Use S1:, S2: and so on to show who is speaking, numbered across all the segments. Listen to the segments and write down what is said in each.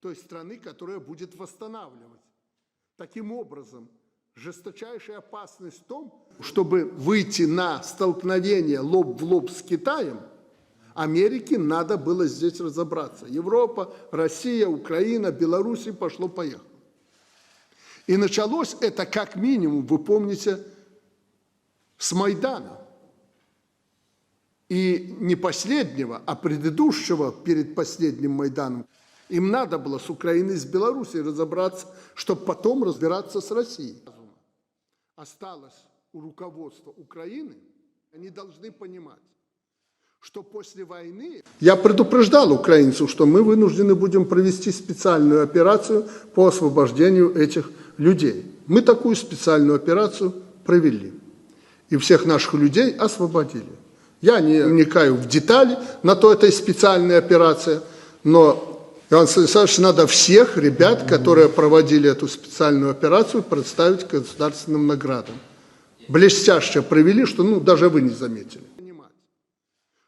S1: той страны, которая будет восстанавливать. Таким образом, жесточайшая опасность в том, чтобы выйти на столкновение лоб в лоб с Китаем, Америке надо было здесь разобраться. Европа, Россия, Украина, Беларусь, пошло-поехало. И началось это как минимум, вы помните, с Майдана. И не последнего, а предыдущего перед последним Майданом. Им надо было с Украиной, с Белоруссией разобраться, чтобы потом разбираться с Россией. Осталось у руководства Украины, они должны понимать, что после войны... Я предупреждал украинцев, что мы вынуждены будем провести специальную операцию по освобождению этих людей. Мы такую специальную операцию провели. И всех наших людей освободили. Я не вникаю в детали, на то это и специальная операция, но... Иван Станиславович, надо всех ребят, которые проводили эту специальную операцию, представить к государственным наградам. Блестяще провели, что даже вы не заметили.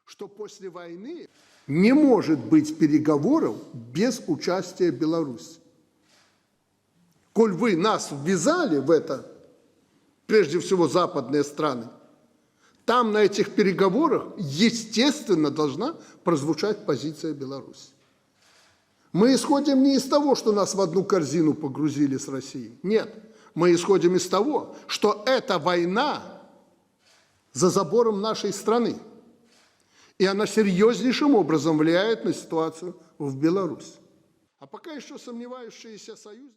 S1: Что после войны не может быть переговоров без участия Беларуси. Коль вы нас ввязали в это, прежде всего западные страны, там на этих переговорах, естественно, должна прозвучать позиция Беларуси. Мы исходим не из того, что нас в одну корзину погрузили с Россией. Нет, мы исходим из того, что это война за забором нашей страны. И она серьезнейшим образом влияет на ситуацию в Беларуси. А пока еще сомневающиеся союзники...